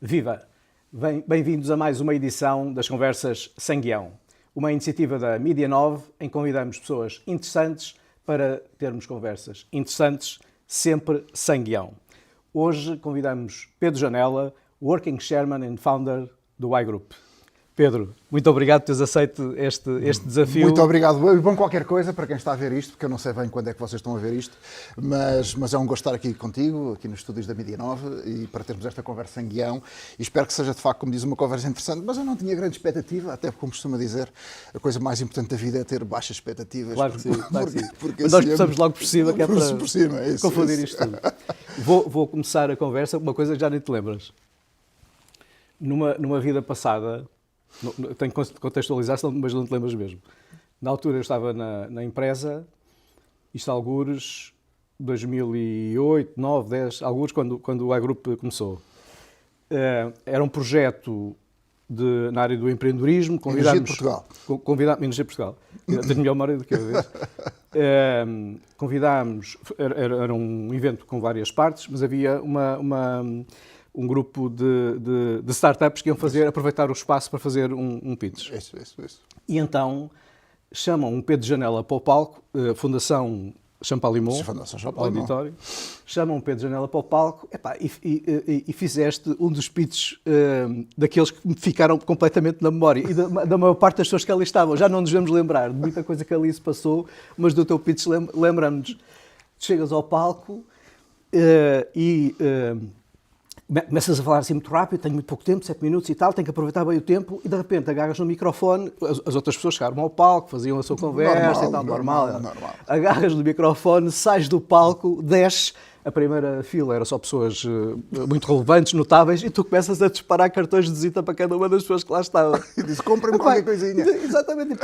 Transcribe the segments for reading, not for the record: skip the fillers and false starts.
Viva! Bem-vindos a mais uma edição das Conversas Sem Guião, uma iniciativa da Mídia 9 em que convidamos pessoas interessantes para termos conversas interessantes, sempre sem guião. Hoje convidamos Pedro Janela, Working Chairman and Founder do iGroup. Pedro, muito obrigado por teres aceito este desafio. Muito obrigado. E bom qualquer coisa para quem está a ver isto, porque eu não sei bem quando é que vocês estão a ver isto, mas é um gosto estar aqui contigo, aqui nos estúdios da Mídia 9, e para termos esta conversa em guião. E espero que seja, de facto, como diz, uma conversa interessante, mas eu não tinha grande expectativa, até como costuma dizer, a coisa mais importante da vida é ter baixas expectativas. Claro que sim, claro que sim. Porque mas nós começamos logo por cima, que é para por cima, é isso, confundir isto tudo. Vou começar a conversa com uma coisa que já nem te lembras. Numa vida passada... Tenho que contextualizar, mas não te lembras mesmo. Na altura eu estava na empresa, isto algures 2008, 2009, 2010, algures quando o iGroup começou. Era um projeto na área do empreendedorismo. Energia de Portugal. Energia de Portugal. Tenho melhor memória do que eu. Convidámos, era um evento com várias partes, mas havia um grupo de startups que iam aproveitar o espaço para fazer um pitch. Isso. E então chamam um Pedro Janela para o palco, Fundação Champalimau, auditório, chamam um Pedro Janela para o palco e fizeste um dos pitches daqueles que me ficaram completamente na memória e da maior parte das pessoas que ali estavam. Já não nos vamos lembrar de muita coisa que ali se passou, mas do teu pitch lembramos-nos. Chegas ao palco começas a falar assim muito rápido, tenho muito pouco tempo, 7 minutos e tal, tenho que aproveitar bem o tempo e de repente agarras no microfone, as outras pessoas chegaram ao palco, faziam a sua conversa normal. Agarras no microfone, sais do palco, desces, a primeira fila era só pessoas muito relevantes, notáveis, e tu começas a disparar cartões de visita para cada uma das pessoas que lá estavam. E disse, comprem-me qualquer coisinha. Exatamente,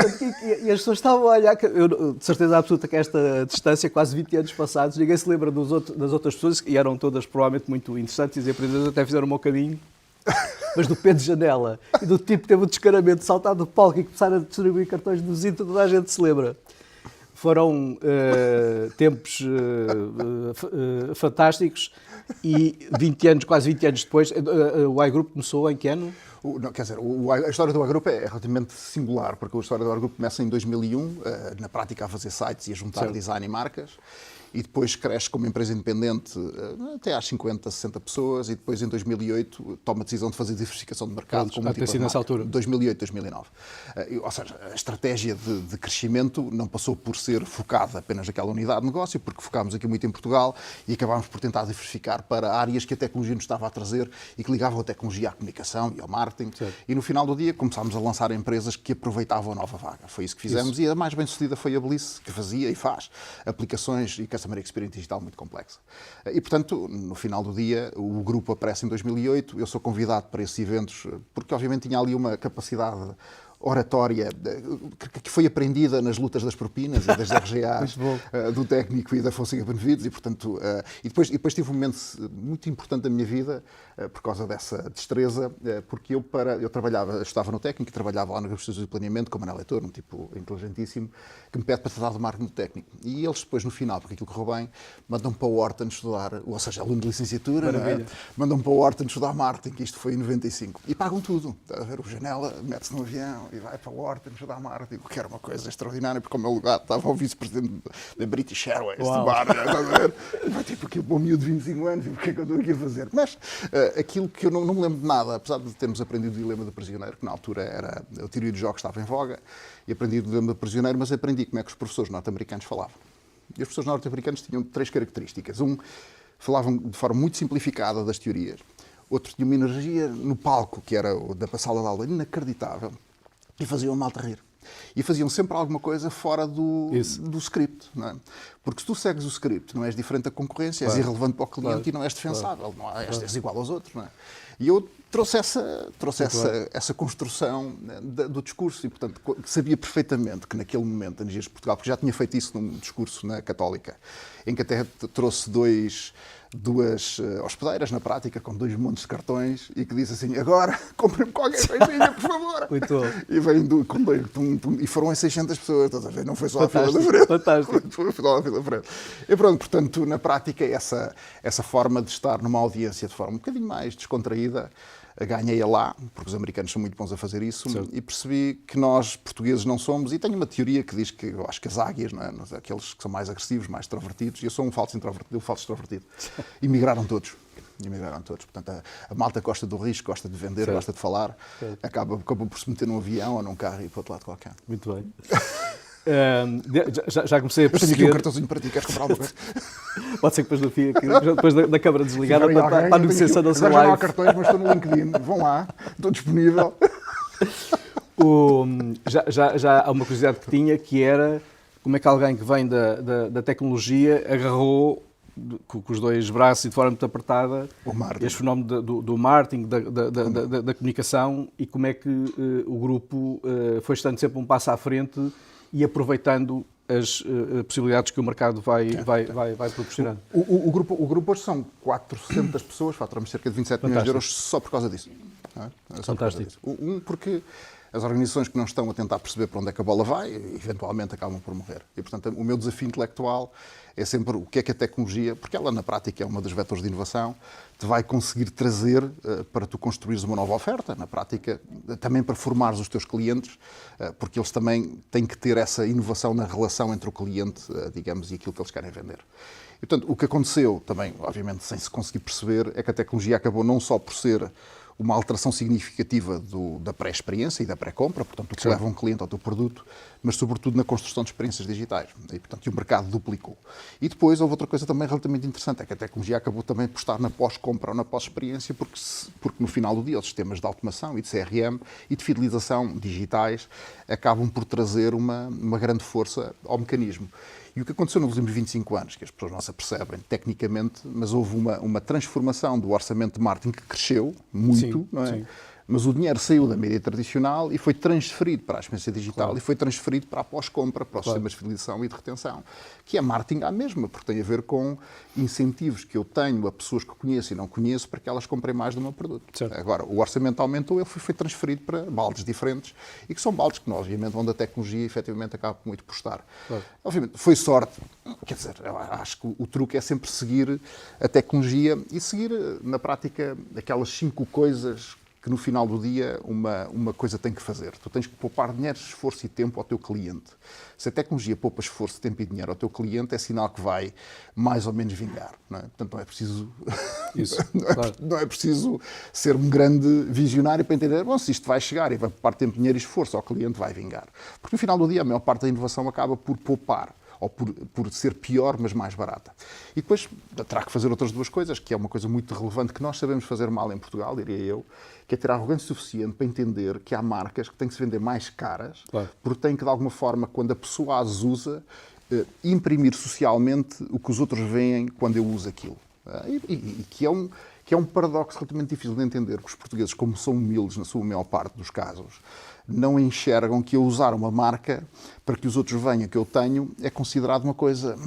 e as pessoas estavam a olhar, eu, de certeza absoluta que esta distância, quase 20 anos passados, ninguém se lembra das outras pessoas, e eram todas provavelmente muito interessantes e empreendedoras, até fizeram um bocadinho, mas do Pedro Janela e do tipo que teve o descaramento de saltar do palco e começar a distribuir cartões de visita, toda a gente se lembra. Foram tempos fantásticos e quase 20 anos depois, o iGroup começou em que ano? A história do iGroup é relativamente singular, porque a história do iGroup começa em 2001, na prática a fazer sites e a juntar design e marcas, e depois cresce como empresa independente até às 50, 60 pessoas, e depois em 2008 toma a decisão de fazer diversificação de mercado. Pronto, com nessa altura. 2008, 2009. Ou seja, a estratégia de crescimento não passou por ser focada apenas naquela unidade de negócio, porque focámos aqui muito em Portugal e acabámos por tentar diversificar para áreas que a tecnologia nos estava a trazer e que ligavam a tecnologia à comunicação e ao marketing. Certo. E no final do dia começámos a lançar empresas que aproveitavam a nova vaga. Foi isso que fizemos. E a mais bem sucedida foi a Bliss, que fazia e faz aplicações e Customer Experience digital muito complexa. E, portanto, no final do dia, o grupo aparece em 2008, eu sou convidado para esses eventos, porque obviamente tinha ali uma capacidade oratória que foi aprendida nas lutas das propinas e das RGAs do técnico e da Fonseca Benevides, e portanto, e depois tive um momento muito importante da minha vida por causa dessa destreza, porque eu estava no técnico e trabalhava lá no Grupo de Estudos de Planeamento como Ana Leitor, um tipo inteligentíssimo, que me pede para tratar do marketing do técnico. E eles depois, no final, porque aquilo correu bem, mandam-me para o Wharton estudar, ou seja, aluno de licenciatura, mandam-me para o Wharton estudar marketing, que isto foi em 95. E pagam tudo. A ver, o Janela mete-se no avião e vai para o Wharton estudar marketing, que era uma coisa extraordinária, porque ao meu lugar estava o vice-presidente da British Airways, de bar, estás a ver? Vai tipo aqui um miúdo de 25 anos, e o que é que eu estou aqui a fazer? Mas aquilo que eu não me lembro de nada, apesar de termos aprendido o dilema do prisioneiro, que na altura era a teoria dos jogos estava em voga, e aprendi o dilema do prisioneiro, mas aprendi como é que os professores norte-americanos falavam. E os professores norte-americanos tinham 3 características. Falavam de forma muito simplificada das teorias. Outro tinha uma energia no palco, que era da sala de aula, inacreditável, e faziam a malta rir. E faziam sempre alguma coisa fora do script, não é? Porque se tu segues o script, não és diferente da concorrência, és irrelevante para o cliente e não és defensável, não és igual aos outros, não é? E eu trouxe essa construção do discurso e, portanto, sabia perfeitamente que naquele momento, a Energias de Portugal, porque já tinha feito isso num discurso na Católica, em que até trouxe duas hospedeiras, na prática, com 2 montes de cartões, e que disse assim, agora, comprem-me qualquer coisinha, por favor. Muito bom. E veio com 2, e foram em 600 pessoas, estás a ver? Não foi só a fila da frente. Fantástico. Foi só a fila da frente. E pronto, portanto, na prática, essa forma de estar numa audiência de forma um bocadinho mais descontraída, ganhei-a lá, porque os americanos são muito bons a fazer isso, certo. e percebi que nós, portugueses, não somos, e tenho uma teoria que diz que, eu acho que as águias, não é? Aqueles que são mais agressivos, mais extrovertidos, e eu sou um falso introvertido, extrovertido. Emigraram todos. Portanto, a malta gosta do risco, gosta de vender, certo. Gosta de falar, acaba por se meter num avião ou num carro e ir para outro lado qualquer. Muito bem. Já comecei a perceber... Eu tenho aqui um cartãozinho para ti, queres comprar alguma coisa? Pode ser que depois não fique aqui, depois da câmara desligada para a negociação da sua live. Já não há cartões, mas estou no LinkedIn, vão lá, estou disponível. Já há uma curiosidade que tinha, que era como é que alguém que vem da tecnologia agarrou com os dois braços e de forma muito apertada este fenómeno do marketing, da comunicação, e como é que o grupo foi estando sempre um passo à frente e aproveitando as possibilidades que o mercado vai proporcionando. O grupo hoje são 400 pessoas, faturamos cerca de 27 milhões de euros só por causa disso. Não é? Fantástico. Porque as organizações que não estão a tentar perceber para onde é que a bola vai, eventualmente acabam por morrer. E, portanto, o meu desafio intelectual é sempre o que é que a tecnologia, porque ela na prática é uma dos vetores de inovação, te vai conseguir trazer para tu construires uma nova oferta, na prática, também para formares os teus clientes, porque eles também têm que ter essa inovação na relação entre o cliente, digamos, e aquilo que eles querem vender. E, portanto, o que aconteceu também, obviamente, sem se conseguir perceber, é que a tecnologia acabou não só por ser uma alteração significativa da pré-experiência e da pré-compra, portanto, o que leva um cliente ao teu produto, mas sobretudo na construção de experiências digitais. E, portanto, o mercado duplicou. E depois houve outra coisa também relativamente interessante, é que a tecnologia acabou também por estar na pós-compra ou na pós-experiência, porque no final do dia os sistemas de automação e de CRM e de fidelização digitais acabam por trazer uma grande força ao mecanismo. E o que aconteceu nos últimos 25 anos, que as pessoas não se apercebem tecnicamente, mas houve uma transformação do orçamento de marketing que cresceu muito, sim, não é? Sim. Mas o dinheiro saiu da mídia tradicional e foi transferido para a experiência digital, claro, e foi transferido para a pós-compra, para os sistemas de fidelização e de retenção, que é marketing à mesma, porque tem a ver com incentivos que eu tenho a pessoas que conheço e não conheço para que elas comprem mais do meu produto. Certo. Agora, o orçamento aumentou, ele foi transferido para baldes diferentes e que são baldes que, obviamente, onde a tecnologia efetivamente acaba muito por estar. Claro. Obviamente, foi sorte. Quer dizer, eu acho que o truque é sempre seguir a tecnologia e seguir, na prática, aquelas 5 coisas que no final do dia uma coisa tem que fazer. Tu tens que poupar dinheiro, esforço e tempo ao teu cliente. Se a tecnologia poupa esforço, tempo e dinheiro ao teu cliente, é sinal que vai mais ou menos vingar. Não é? Portanto, não é preciso isso, claro. Não é preciso ser um grande visionário para entender, bom, se isto vai chegar e vai poupar tempo, dinheiro e esforço ao cliente, vai vingar. Porque no final do dia a maior parte da inovação acaba por poupar, ou por ser pior, mas mais barata. E depois terá que fazer outras 2 coisas, que é uma coisa muito relevante que nós sabemos fazer mal em Portugal, diria eu, que é ter arrogância suficiente para entender que há marcas que têm que se vender mais caras, claro, porque têm que, de alguma forma, quando a pessoa as usa, imprimir socialmente o que os outros veem quando eu uso aquilo. E que é um paradoxo relativamente difícil de entender, que os portugueses, como são humildes na sua maior parte dos casos, não enxergam que eu usar uma marca para que os outros venham que eu tenho é considerado uma coisa...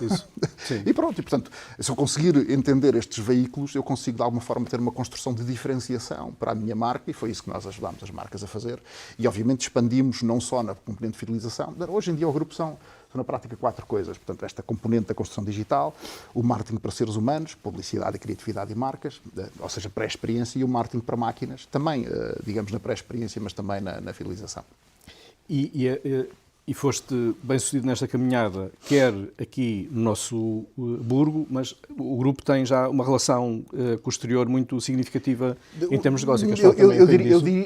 Isso. Sim. E pronto, e portanto, se eu conseguir entender estes veículos, eu consigo de alguma forma ter uma construção de diferenciação para a minha marca, e foi isso que nós ajudámos as marcas a fazer. E obviamente expandimos não só na componente de fidelização, hoje em dia o grupo são na prática 4 coisas. Portanto, esta componente da construção digital, o marketing para seres humanos, publicidade, criatividade e marcas, ou seja, pré-experiência, e o marketing para máquinas, também, digamos, na pré-experiência, mas também na fidelização. E foste bem-sucedido nesta caminhada, quer aqui no nosso burgo, mas o grupo tem já uma relação com o exterior muito significativa em termos de negócio.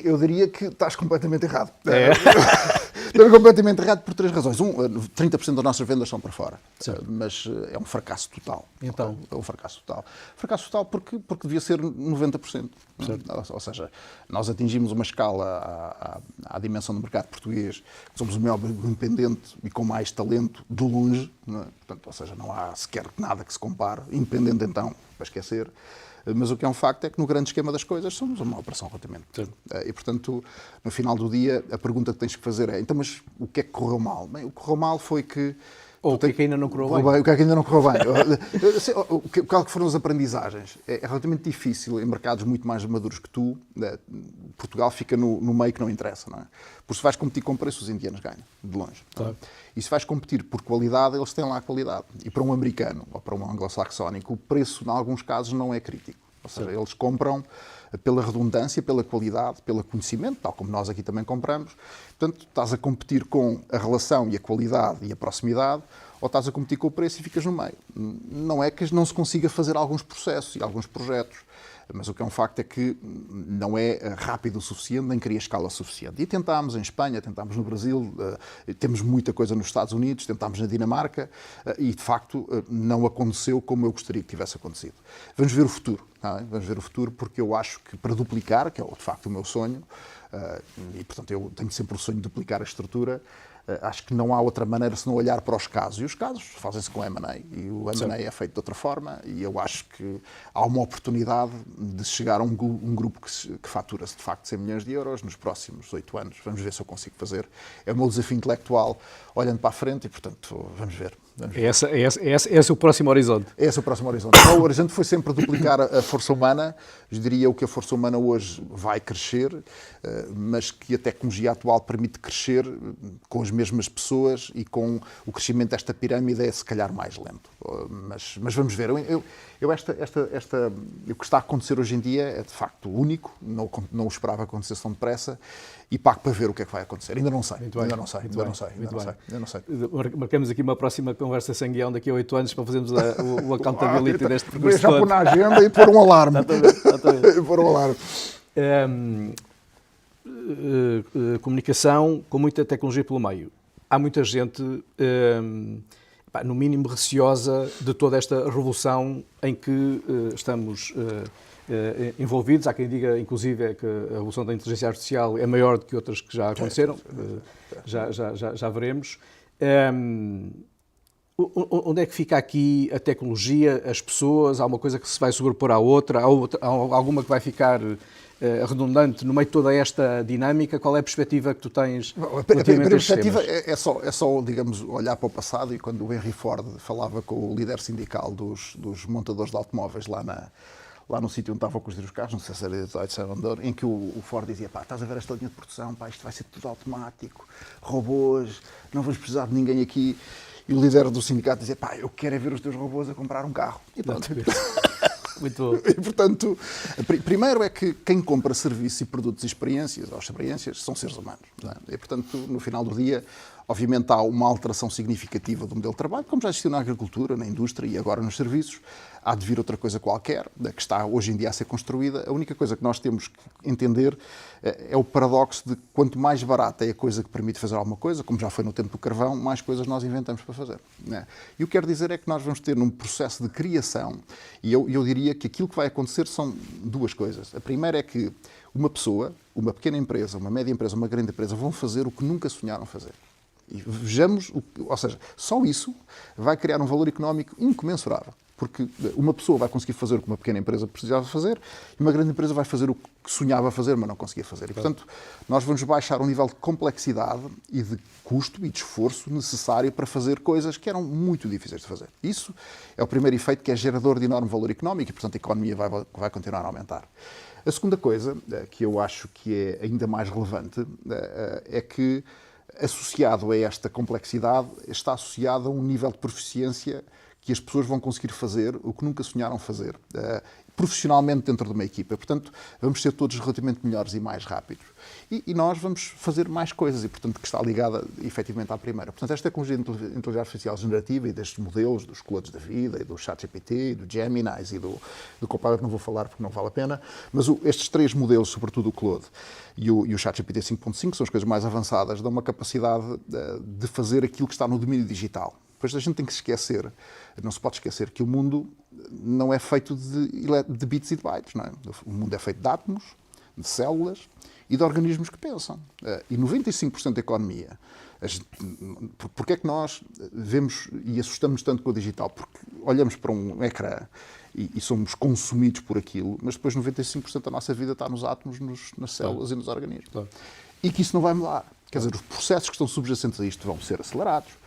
Eu diria que estás completamente errado. É. Estou completamente errado por 3 razões. 30% das nossas vendas são para fora, mas é um fracasso total. Então? É um fracasso total. Fracasso total porque devia ser 90%. Ou seja, nós atingimos uma escala à dimensão do mercado português, somos o maior independente e com mais talento de longe, não é? Portanto, ou seja, não há sequer nada que se compare, independente então, para esquecer. Mas o que é um facto é que no grande esquema das coisas somos uma operação relativamente pequena. E, portanto, no final do dia, a pergunta que tens que fazer é, então, mas o que é que correu mal? Bem, o que correu mal foi que... Ou o que é que ainda não correu bem? O que é que ainda não correu bem? Qual que foram as aprendizagens? É relativamente difícil em mercados muito mais maduros que tu. Portugal fica no meio que não interessa, não é? Porque se vais competir com preço, os indianos ganham, de longe. Claro. E se vais competir por qualidade, eles têm lá a qualidade. E para um americano ou para um anglo-saxónico, o preço, em alguns casos, não é crítico. Ou seja, eles compram pela redundância, pela qualidade, pelo conhecimento, tal como nós aqui também compramos. Portanto, estás a competir com a relação e a qualidade e a proximidade, ou estás a competir com o preço e ficas no meio. Não é que não se consiga fazer alguns processos e alguns projetos, mas o que é um facto é que não é rápido o suficiente, nem cria escala suficiente. E tentámos em Espanha, tentámos no Brasil, temos muita coisa nos Estados Unidos, tentámos na Dinamarca e, de facto, não aconteceu como eu gostaria que tivesse acontecido. Vamos ver o futuro, não é? Vamos ver o futuro, porque eu acho que para duplicar, que é de facto o meu sonho, e portanto eu tenho sempre o sonho de duplicar a estrutura, acho que não há outra maneira senão olhar para os casos. E os casos fazem-se com M&A. E o M&A é feito de outra forma. E eu acho que há uma oportunidade de chegar a um grupo que fatura-se de facto 100 milhões de euros nos próximos 8 anos. Vamos ver se eu consigo fazer. É o meu desafio intelectual olhando para a frente e, portanto, vamos ver. Esse é o próximo horizonte. Esse é o próximo horizonte. O horizonte foi sempre duplicar a força humana. Eu diria que a força humana hoje vai crescer, mas que a tecnologia atual permite crescer com as mesmas pessoas e com o crescimento desta pirâmide é se calhar mais lento. Mas vamos ver. O que está a acontecer hoje em dia é de facto único, não o esperava acontecer tão depressa e pago para ver o que é que vai acontecer. Ainda não sei. Ainda não sei. Marcamos aqui uma próxima conversa sem guião daqui a 8 anos para fazermos o accountability deste percurso. Já pôr na agenda e pôr um alarme. Exatamente. Pôr um alarme. Comunicação com muita tecnologia pelo meio. Há muita gente, no mínimo, receosa de toda esta revolução em que estamos envolvidos. Há quem diga, inclusive, que a revolução da inteligência artificial é maior do que outras que já aconteceram. Já veremos. Onde é que fica aqui a tecnologia, as pessoas? Há uma coisa que se vai sobrepor à outra? Há alguma que vai ficar redundante no meio de toda esta dinâmica? Qual é a perspectiva que tu tens? A perspectiva é só, digamos, olhar para o passado, e quando o Henry Ford falava com o líder sindical dos montadores de automóveis lá no sítio onde estavam a construir os carros, não sei se era de São Andor, em que o Ford dizia, estás a ver esta linha de produção, isto vai ser tudo automático, robôs, não vamos precisar de ninguém aqui. E o líder do sindicato dizia, eu quero é ver os teus robôs a comprar um carro. E pronto. Muito bom. E, portanto, primeiro é que quem compra serviços e produtos e experiências são seres humanos. Não é? E, portanto, no final do dia, obviamente há uma alteração significativa do modelo de trabalho, como já existiu na agricultura, na indústria e agora nos serviços. Há de vir outra coisa qualquer, que está hoje em dia a ser construída. A única coisa que nós temos que entender é o paradoxo de quanto mais barata é a coisa que permite fazer alguma coisa, como já foi no tempo do carvão, mais coisas nós inventamos para fazer. Né? E o que quero dizer é que nós vamos ter num processo de criação, e eu diria que aquilo que vai acontecer são duas coisas. A primeira é que uma pessoa, uma pequena empresa, uma média empresa, uma grande empresa, vão fazer o que nunca sonharam fazer. E vejamos, ou seja, só isso vai criar um valor económico incomensurável. Porque uma pessoa vai conseguir fazer o que uma pequena empresa precisava fazer e uma grande empresa vai fazer o que sonhava fazer, mas não conseguia fazer. E, portanto, nós vamos baixar o nível de complexidade e de custo e de esforço necessário para fazer coisas que eram muito difíceis de fazer. Isso é o primeiro efeito, que é gerador de enorme valor económico e, portanto, a economia vai continuar a aumentar. A segunda coisa, que eu acho que é ainda mais relevante, é que, associado a esta complexidade, está associado a um nível de proficiência que as pessoas vão conseguir fazer o que nunca sonharam fazer, profissionalmente dentro de uma equipa. Portanto, vamos ser todos relativamente melhores e mais rápidos. E nós vamos fazer mais coisas, e, portanto, que está ligada, efetivamente, à primeira. Portanto, esta tecnologia de inteligência artificial generativa e destes modelos, dos Claudes da vida, e do ChatGPT, e do Gemini, e do Copilot, não vou falar porque não vale a pena, mas estes três modelos, sobretudo o Claude e o ChatGPT 5.5, são as coisas mais avançadas, dão uma capacidade de fazer aquilo que está no domínio digital. Depois a gente tem que se esquecer, não se pode esquecer que o mundo não é feito de bits e de bytes, não é? O mundo é feito de átomos, de células e de organismos que pensam. E 95% da economia. Porquê é que nós vemos e assustamos tanto com o digital? Porque olhamos para um ecrã e somos consumidos por aquilo, mas depois 95% da nossa vida está nos átomos, nas células e nos organismos. E que isso não vai mudar. Quer dizer, os processos que estão subjacentes a isto vão ser acelerados,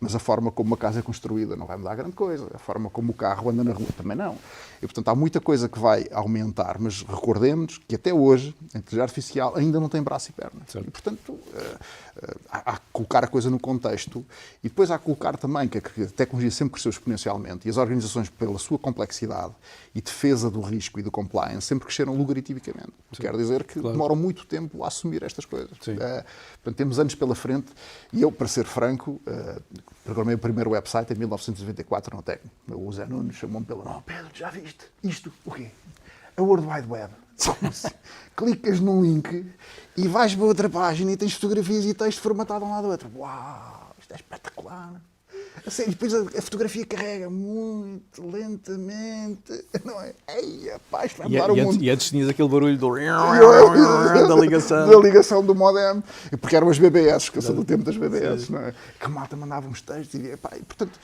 mas a forma como uma casa é construída não vai mudar grande coisa, a forma como o carro anda na rua também não. E, portanto, há muita coisa que vai aumentar, mas recordemos que até hoje a inteligência artificial ainda não tem braço e perna. Certo. E, portanto, há que colocar a coisa no contexto e depois há que colocar também que a tecnologia sempre cresceu exponencialmente e as organizações, pela sua complexidade e defesa do risco e do compliance, sempre cresceram logaritmicamente. Quer dizer que demoram muito tempo a assumir estas coisas. Portanto, temos anos pela frente e eu, para ser franco, programei o primeiro website em 1994 no Tecno. O Zé Nunes chamou-me pelo nome. Pedro, já viste isto? O quê? A World Wide Web. Clicas num link e vais para outra página e tens fotografias e texto formatado de um lado ao outro. Uau, isto é espetacular. A sério, depois a fotografia carrega muito lentamente, não é? Ei, rapaz, vai mudar o mundo. E antes tinhas aquele barulho da ligação. Da ligação do modem, porque eram as BBS, que eu sou do tempo das BBS, não é? Que a malta mandava uns textos e portanto,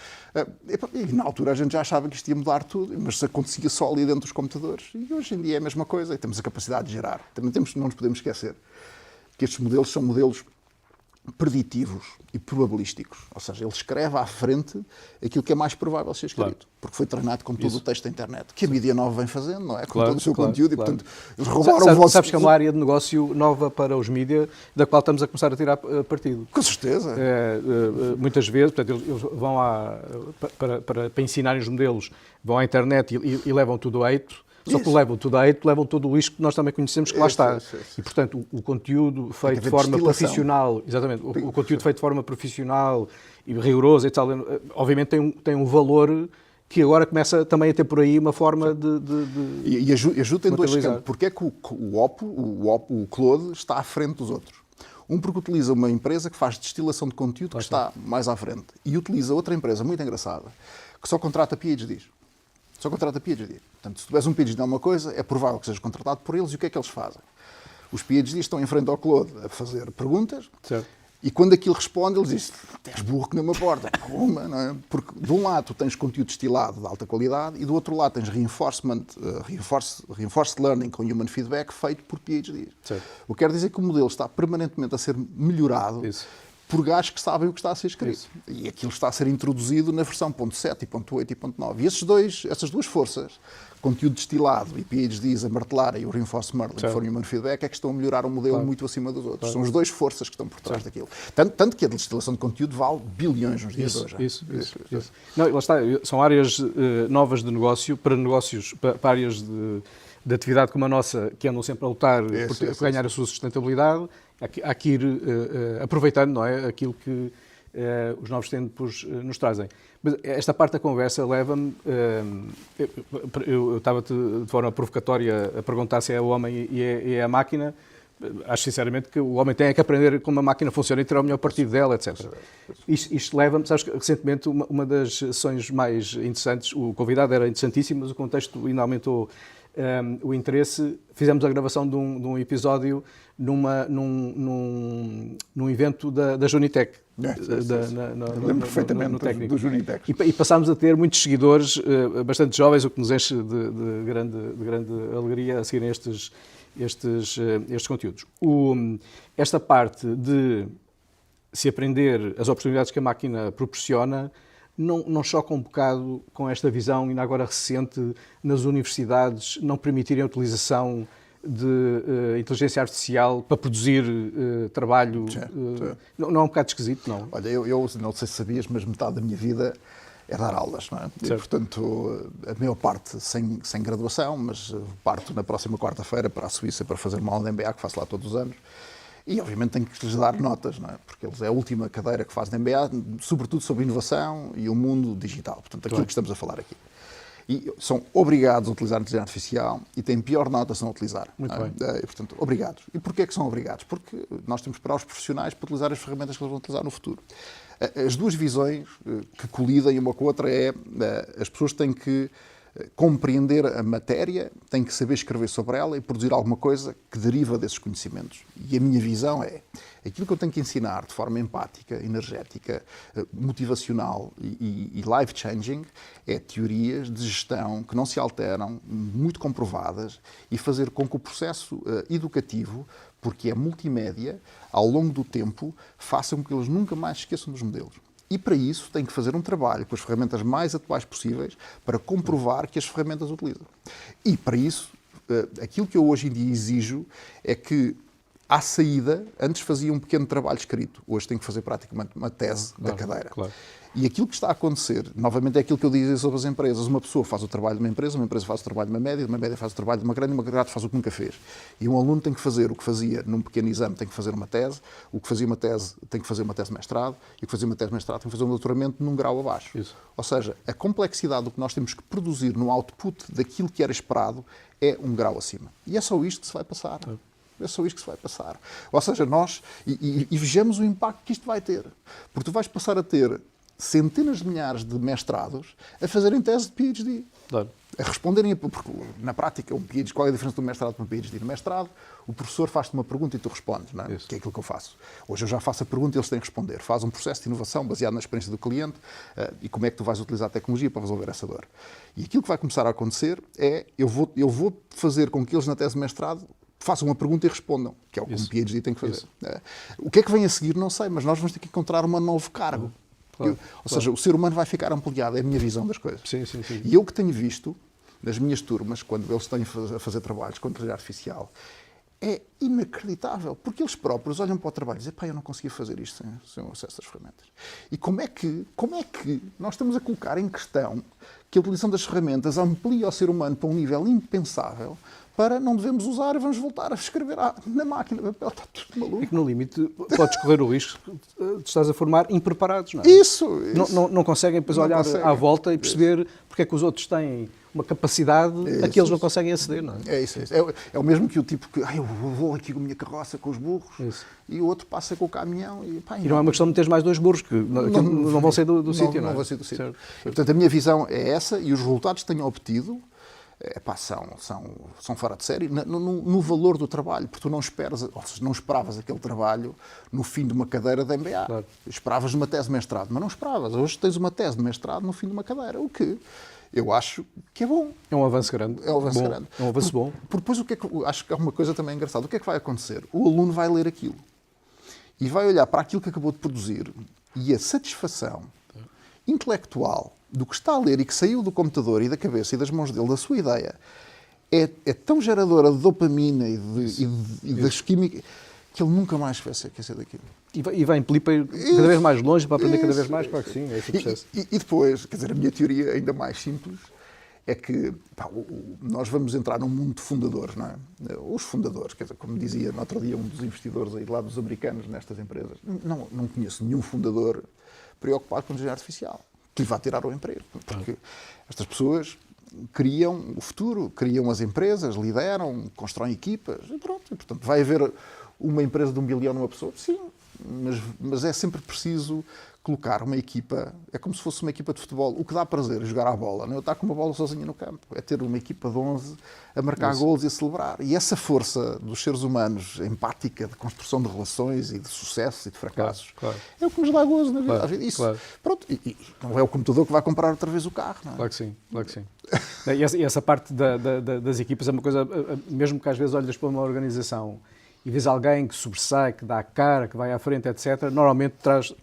e na altura a gente já achava que isto ia mudar tudo, mas isso acontecia só ali dentro dos computadores. E hoje em dia é a mesma coisa, e temos a capacidade de gerar. Também não nos podemos esquecer que estes modelos são modelos preditivos e probabilísticos. Ou seja, ele escreve à frente aquilo que é mais provável ser escrito. Porque foi treinado com todo o texto da internet. Que a mídia nova vem fazendo, não é? Com todo o seu conteúdo. E, portanto, eles roubaram o vosso... Sabes que é uma área de negócio nova para os mídia, da qual estamos a começar a tirar partido. Com certeza. Muitas vezes, portanto, eles vão para ensinarem os modelos, vão à internet e levam tudo a eito. Só que levam tudo a eito, levam todo o lixo que nós também conhecemos que lá está. E, portanto, o conteúdo feito de forma profissional, exatamente, o conteúdo feito de forma profissional e rigorosa e tal, obviamente tem um valor que agora começa também a ter por aí uma forma de E ajuda em dois campos. Porque é que o Claude está à frente dos outros? Um porque utiliza uma empresa que faz destilação de conteúdo que está mais à frente. E utiliza outra empresa muito engraçada, que só contrata PhDs. Só contrata PhD. Portanto, se tu és um PhD em alguma coisa, é provável que sejas contratado por eles. E o que é que eles fazem? Os PhDs estão em frente ao Claude a fazer perguntas. Certo. E quando aquilo responde, eles dizem: tens burro que nem uma porta. Uma, não é? Porque de um lado tu tens conteúdo destilado de alta qualidade e do outro lado tens reinforced learning com human feedback feito por PhDs. Certo. O que quer dizer que o modelo está permanentemente a ser melhorado. Isso. Por gajos que sabem o que está a ser escrito. Isso. E aquilo está a ser introduzido na versão .7, .8 e .9. E essas duas forças, conteúdo destilado e PhDs a martelarem o Reinforced Learning for Human Feedback, é que estão a melhorar o modelo muito acima dos outros. São as duas forças que estão por trás daquilo. Tanto que a destilação de conteúdo vale bilhões nos dias de hoje. Isso. Não, lá está, são áreas novas de negócio, para negócios, para áreas de atividade como a nossa, que andam sempre a lutar por ganhar a sua sustentabilidade. Há que ir aproveitando, não é, aquilo que os novos tempos nos trazem. Mas esta parte da conversa leva-me... eu estava-te de forma provocatória a perguntar se é o homem e é a máquina. Acho sinceramente que o homem tem que aprender como a máquina funciona e tirar o melhor partido dela, etc. Isto leva-me... Sabes que recentemente uma das sessões mais interessantes, o convidado era interessantíssimo, mas o contexto ainda aumentou o interesse. Fizemos a gravação de um episódio num evento da Junitec. Lembro perfeitamente do Junitec. E passámos a ter muitos seguidores, bastante jovens, o que nos enche de grande alegria a seguirem estes conteúdos. Esta parte de se aprender as oportunidades que a máquina proporciona não choca um bocado com esta visão, ainda agora recente, nas universidades não permitirem a utilização de inteligência artificial para produzir trabalho? Não é um bocado esquisito, não? Olha, eu não sei se sabias, mas metade da minha vida é dar aulas, não é? E, portanto, a maior parte sem graduação, mas parto na próxima quarta-feira para a Suíça para fazer uma aula de MBA, que faço lá todos os anos. E, obviamente, tenho que lhes dar notas, não é? Porque eles é a última cadeira que fazem MBA, sobretudo sobre inovação e o mundo digital. Portanto, aquilo que estamos a falar aqui. E são obrigados a utilizar a inteligência artificial e têm pior nota se não utilizar. Muito bem. E, portanto, obrigados. E porquê é que são obrigados? Porque nós temos que preparar os profissionais para utilizar as ferramentas que eles vão utilizar no futuro. As duas visões que colidem uma com a outra é as pessoas têm que compreender a matéria, têm que saber escrever sobre ela e produzir alguma coisa que deriva desses conhecimentos. E a minha visão é aquilo que eu tenho que ensinar de forma empática, energética, motivacional e life-changing é teorias de gestão que não se alteram, muito comprovadas, e fazer com que o processo educativo, porque é multimédia, ao longo do tempo, faça com que eles nunca mais se esqueçam dos modelos. E para isso tem que fazer um trabalho com as ferramentas mais atuais possíveis para comprovar que as ferramentas utilizam. E para isso, aquilo que eu hoje em dia exijo é que, à saída, antes fazia um pequeno trabalho escrito, hoje tenho que fazer praticamente uma tese da cadeira. Claro. E aquilo que está a acontecer, novamente, é aquilo que eu dizia sobre as empresas. Uma pessoa faz o trabalho de uma empresa faz o trabalho de uma média faz o trabalho de uma grande faz o que nunca fez. E um aluno tem que fazer o que fazia num pequeno exame, tem que fazer uma tese, o que fazia uma tese tem que fazer uma tese de mestrado, e o que fazia uma tese de mestrado tem que fazer um doutoramento num grau abaixo. Isso. Ou seja, a complexidade do que nós temos que produzir no output daquilo que era esperado é um grau acima. E é só isto que se vai passar. É só isto que se vai passar. Ou seja, nós... E vejamos o impacto que isto vai ter. Porque tu vais passar a ter centenas de milhares de mestrados a fazerem tese de PhD. Claro. A responderem... Porque, na prática, um PhD, qual é a diferença de um mestrado para um PhD? No mestrado, o professor faz-te uma pergunta e tu respondes, não é? Que é aquilo que eu faço. Hoje eu já faço a pergunta e eles têm que responder. Faz um processo de inovação baseado na experiência do cliente e como é que tu vais utilizar a tecnologia para resolver essa dor. E aquilo que vai começar a acontecer é... Eu vou fazer com que eles, na tese de mestrado, façam uma pergunta e respondam, que é o que um PhD tem que fazer. O que é que vem a seguir, não sei, mas nós vamos ter que encontrar um novo cargo. Claro, ou seja, o ser humano vai ficar ampliado, é a minha visão das coisas. Sim. E eu que tenho visto, nas minhas turmas, quando eles têm a fazer trabalhos com inteligência artificial, é inacreditável, porque eles próprios olham para o trabalho e dizem, eu não conseguia fazer isto sem o acesso às ferramentas. E como é que nós estamos a colocar em questão que a utilização das ferramentas amplia o ser humano para um nível impensável, para não devemos usar e vamos voltar a escrever na máquina de papel, está tudo maluco. É que no limite podes correr o risco de estás a formar impreparados, não é? Isso. Não conseguem depois olhar à volta e perceber porque é que os outros têm uma capacidade a que eles não conseguem aceder, não é? É isso. É o mesmo que o tipo que eu vou aqui com a minha carroça com os burros e o outro passa com o caminhão e não é uma questão de teres mais 2 burros que não vão sair do sítio, não é? Não vão sair do sítio. Portanto, a minha visão é essa e os resultados que tenho obtido são fora de série no valor do trabalho, porque tu não esperavas aquele trabalho no fim de uma cadeira de MBA. Claro. Esperavas uma tese de mestrado, mas não esperavas. Hoje tens uma tese de mestrado no fim de uma cadeira, o que eu acho que é bom. É um avanço grande. É um avanço grande. É um avanço bom. Depois, acho que é uma coisa também engraçada. O que é que vai acontecer? O aluno vai ler aquilo e vai olhar para aquilo que acabou de produzir e a satisfação intelectual do que está a ler e que saiu do computador e da cabeça e das mãos dele, da sua ideia, é tão geradora de dopamina e das químicas que ele nunca mais vai se esquecer daquilo. E vai impelir para ir cada vez mais longe, para aprender cada vez mais, claro que sim, é esse o processo. E depois, quer dizer, a minha teoria ainda mais simples é que nós vamos entrar num mundo de fundadores, não é? Os fundadores, quer dizer, como dizia no outro dia um dos investidores aí lá dos americanos nestas empresas, não conheço nenhum fundador preocupado com a inteligência artificial que lhe vá tirar o emprego, porque estas pessoas criam o futuro, criam as empresas, lideram, constroem equipas, e pronto. E, portanto, vai haver uma empresa de 1 bilhão numa pessoa? Sim, mas é sempre preciso colocar uma equipa, é como se fosse uma equipa de futebol. O que dá prazer é jogar à bola, não é estar com uma bola sozinha no campo, é ter uma equipa de 11 a marcar golos e a celebrar. E essa força dos seres humanos, empática, de construção de relações e de sucessos e de fracassos, é o que nos dá gozo na vida. Isso, pronto, e não é o computador que vai comprar outra vez o carro, não é? Claro que sim. E essa parte das equipas é uma coisa, mesmo que às vezes olhas para uma organização e vês alguém que sobressai, que dá a cara, que vai à frente, etc., normalmente traz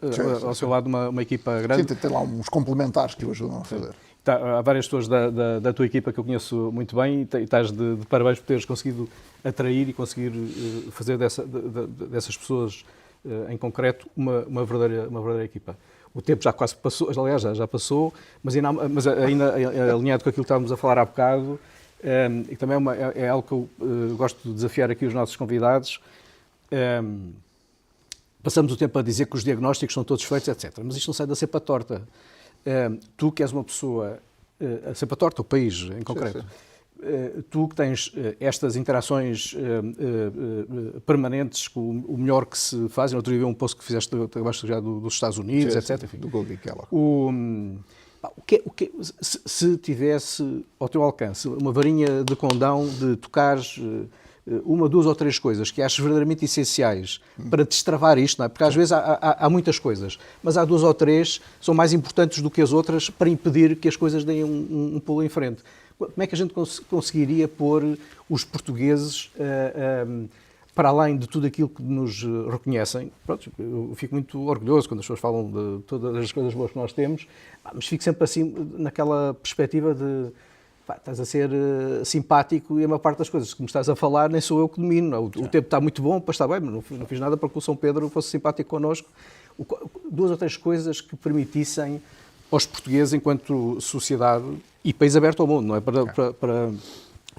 ao seu lado uma equipa grande. Sim, tem lá uns complementares que o ajudam a fazer. Há várias pessoas da tua equipa que eu conheço muito bem e estás de parabéns por teres conseguido atrair e conseguir fazer dessas pessoas em concreto uma verdadeira equipa. O tempo já quase passou, aliás, já passou, mas ainda alinhado com aquilo que estávamos a falar há bocado, e também é algo que eu gosto de desafiar aqui os nossos convidados. Passamos o tempo a dizer que os diagnósticos são todos feitos, etc. Mas isto não sai da cepa torta. Tu que és uma pessoa... A cepa torta, o país em concreto. Sim. Tu que tens estas interações permanentes com o melhor que se faz, no outro dia um post que fizeste abaixo já dos Estados Unidos, sim, etc. Enfim. Do Goldie Kellogg. Se tivesse ao teu alcance uma varinha de condão de tocares uma, 2 ou 3 coisas que achas verdadeiramente essenciais para destravar isto, não é? Porque às vezes há muitas coisas, mas há 2 ou 3 que são mais importantes do que as outras para impedir que as coisas deem um pulo em frente. Como é que a gente conseguiria pôr os portugueses para além de tudo aquilo que nos reconhecem, pronto, eu fico muito orgulhoso quando as pessoas falam de todas as coisas boas que nós temos, mas fico sempre assim naquela perspectiva de estás a ser simpático e a maior parte das coisas que me estás a falar nem sou eu que domino. O tempo está muito bom, pois está bem, mas não fiz nada para que o São Pedro fosse simpático connosco. 2 ou 3 coisas que permitissem aos portugueses, enquanto sociedade e país aberto ao mundo, não é? Para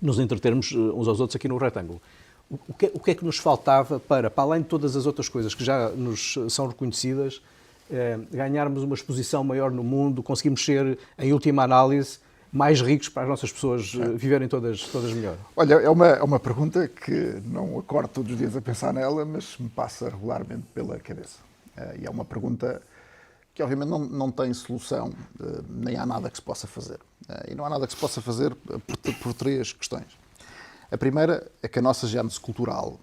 nos entretermos uns aos outros aqui no retângulo. O que é que nos faltava para além de todas as outras coisas que já nos são reconhecidas, ganharmos uma exposição maior no mundo, conseguimos ser, em última análise, mais ricos para as nossas pessoas viverem todas melhor? Olha, é uma pergunta que não acordo todos os dias a pensar nela, mas me passa regularmente pela cabeça. E é uma pergunta que obviamente não tem solução, nem há nada que se possa fazer. E não há nada que se possa fazer por 3 questões. A primeira é que a nossa gênese cultural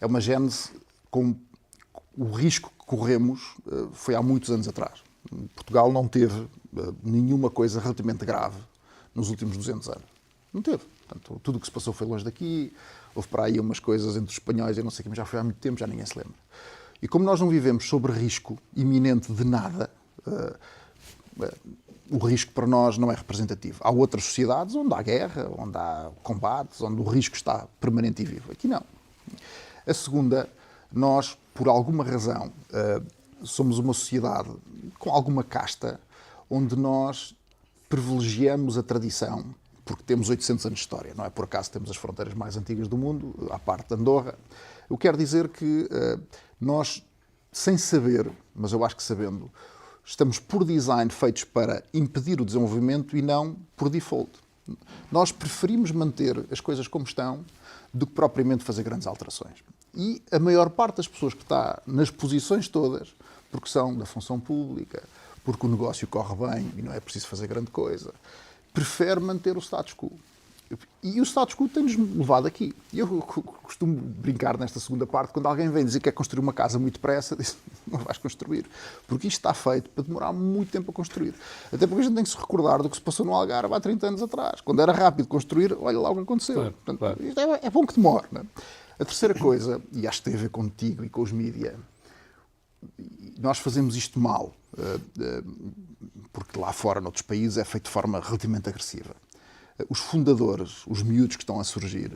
é uma gênese com o risco que corremos foi há muitos anos atrás. Portugal não teve nenhuma coisa relativamente grave nos últimos 200 anos. Não teve. Portanto, tudo o que se passou foi longe daqui, houve para aí umas coisas entre os espanhóis e não sei o que, mas já foi há muito tempo, já ninguém se lembra. E como nós não vivemos sob risco iminente de nada, o risco para nós não é representativo. Há outras sociedades onde há guerra, onde há combates, onde o risco está permanente e vivo. Aqui não. A segunda, nós, por alguma razão, somos uma sociedade com alguma casta onde nós privilegiamos a tradição, porque temos 800 anos de história. Não é por acaso temos as fronteiras mais antigas do mundo, à parte de Andorra. Eu quero dizer que nós, sem saber, mas eu acho que sabendo, estamos por design feitos para impedir o desenvolvimento e não por default. Nós preferimos manter as coisas como estão do que propriamente fazer grandes alterações. E a maior parte das pessoas que está nas posições todas, porque são da função pública, porque o negócio corre bem e não é preciso fazer grande coisa, prefere manter o status quo. E o status quo tem-nos levado aqui. E eu costumo brincar nesta segunda parte, quando alguém vem dizer que quer construir uma casa muito depressa, diz, não vais construir. Porque isto está feito para demorar muito tempo a construir. Até porque a gente tem que se recordar do que se passou no Algarve há 30 anos atrás. Quando era rápido construir, olha lá o que aconteceu. Claro, portanto, claro. Isto é bom que demore. Não é? A terceira coisa, e acho que tem a ver contigo e com os mídia, nós fazemos isto mal, porque lá fora, noutros países, é feito de forma relativamente agressiva. Os fundadores, os miúdos que estão a surgir,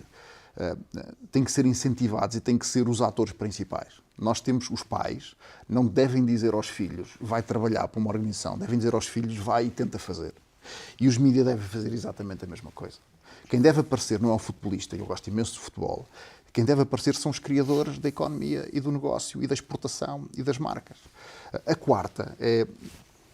têm que ser incentivados e têm que ser os atores principais. Nós temos os pais, não devem dizer aos filhos, vai trabalhar para uma organização, devem dizer aos filhos, vai e tenta fazer. E os mídias devem fazer exatamente a mesma coisa. Quem deve aparecer não é o futebolista, eu gosto imenso de futebol, quem deve aparecer são os criadores da economia e do negócio e da exportação e das marcas. A quarta é,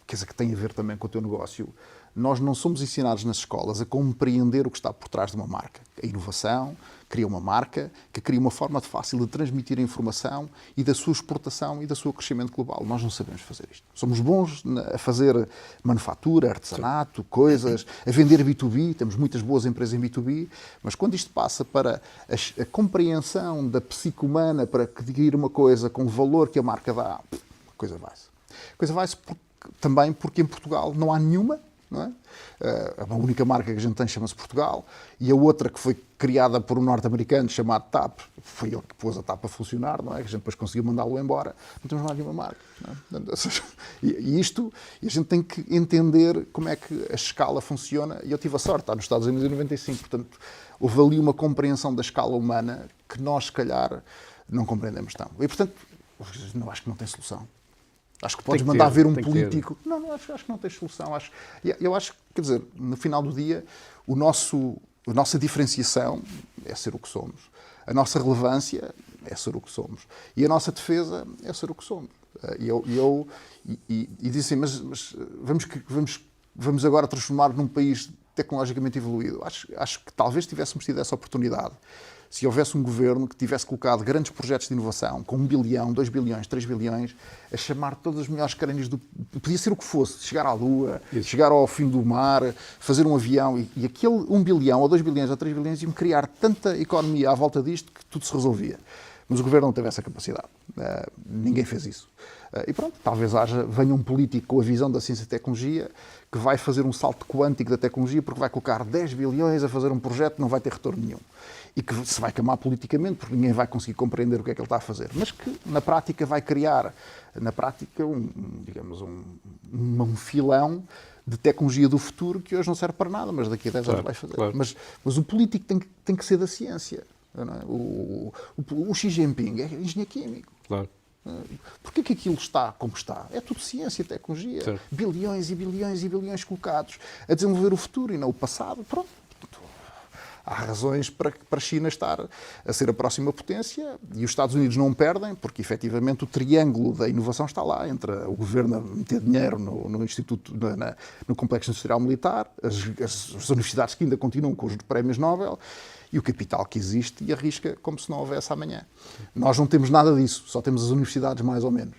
quer dizer, que tem a ver também com o teu negócio. Nós não somos ensinados nas escolas a compreender o que está por trás de uma marca. A inovação cria uma marca que cria uma forma fácil de transmitir a informação e da sua exportação e do seu crescimento global. Nós não sabemos fazer isto. Somos bons a fazer manufatura, artesanato, coisas, a vender B2B, temos muitas boas empresas em B2B, mas quando isto passa para a compreensão da psique humana para adquirir uma coisa com o valor que a marca dá, a coisa vai-se. A coisa vai-se também porque em Portugal não há nenhuma. Não é? A única marca que a gente tem chama-se Portugal e a outra que foi criada por um norte-americano chamado TAP, foi ele que pôs a TAP a funcionar, não é? Que a gente depois conseguiu mandá-lo embora, não temos mais nenhuma marca. Não é? E a gente tem que entender como é que a escala funciona e eu tive a sorte, está nos Estados Unidos em 95, portanto houve ali uma compreensão da escala humana que nós se calhar não compreendemos tão. E portanto, não, acho que não tem solução. Acho que podes mandar ver um político. Não, acho que não tens solução. Eu acho que, quer dizer, no final do dia, a nossa diferenciação é ser o que somos. A nossa relevância é ser o que somos. E a nossa defesa é ser o que somos. E dizem, mas vamos agora transformar num país tecnologicamente evoluído. Acho que talvez tivéssemos tido essa oportunidade se houvesse um governo que tivesse colocado grandes projetos de inovação, com 1 bilhão, 2 bilhões, 3 bilhões, a chamar todos os melhores crânios do... Podia ser o que fosse, chegar à Lua, chegar ao fim do mar, fazer um avião, e aquele 1 bilhão, ou 2 bilhões, ou 3 bilhões, iam criar tanta economia à volta disto que tudo se resolvia. Mas o Governo não teve essa capacidade. Ninguém fez isso. E pronto, talvez venha um político com a visão da ciência e tecnologia que vai fazer um salto quântico da tecnologia porque vai colocar 10 bilhões a fazer um projeto que não vai ter retorno nenhum. E que se vai queimar politicamente porque ninguém vai conseguir compreender o que é que ele está a fazer. Mas que, na prática, vai criar, um filão de tecnologia do futuro que hoje não serve para nada, mas daqui a 10 anos vai fazer. Claro. Mas o político tem que ser da ciência. Não é? O Xi Jinping é engenheiro químico. Claro. Porquê que aquilo está como está? É tudo ciência e tecnologia. Certo. Bilhões e bilhões e bilhões colocados a desenvolver o futuro e não o passado. Pronto. Há razões para a China estar a ser a próxima potência e os Estados Unidos não perdem, porque efetivamente o triângulo da inovação está lá, entre o governo a meter dinheiro no Instituto, no Complexo Industrial Militar, as universidades que ainda continuam com os prémios Nobel e o capital que existe e arrisca como se não houvesse amanhã. Nós não temos nada disso, só temos as universidades mais ou menos.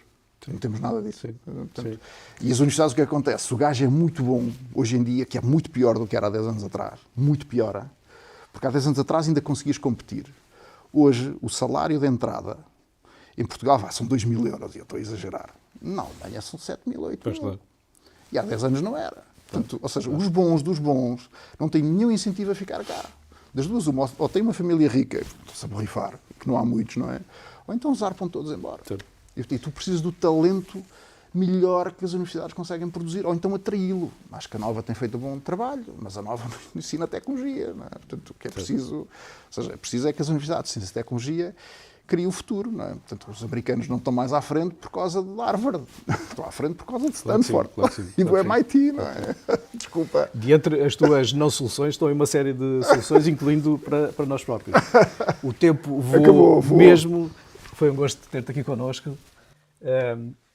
Não temos nada disso. Sim. Portanto, sim. E as universidades, o que acontece? Se o gajo é muito bom hoje em dia, que é muito pior do que era há 10 anos atrás, muito pior, porque há 10 anos atrás ainda conseguias competir. Hoje, o salário de entrada em Portugal são 2 mil euros, e eu estou a exagerar. Na Alemanha são 7 mil, 8 mil. Claro. E há 10 anos não era. Portanto, ou seja, os bons dos bons não têm nenhum incentivo a ficar cá. Das duas, uma, ou tem uma família rica, estão-se a borrifar, que não há muitos, não é? Ou então zarpam todos embora. Sim. E tu precisas do talento melhor que as universidades conseguem produzir, ou então atraí-lo. Acho que a Nova tem feito um bom trabalho, mas a Nova não ensina tecnologia. Não é? Portanto, o que é preciso, ou seja, é preciso que as universidades de ciência e tecnologia criem o futuro. Não é? Portanto, os americanos não estão mais à frente por causa de Harvard, estão à frente por causa de Stanford e do MIT. Não é? Desculpa. De entre as tuas não soluções estão aí uma série de soluções, incluindo para nós próprios. O tempo voou mesmo. Foi um gosto ter-te aqui connosco.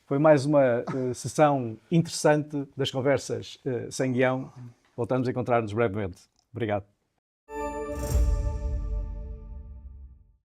Foi mais uma sessão interessante das conversas sem guião. Voltamos a encontrar-nos brevemente. Obrigado.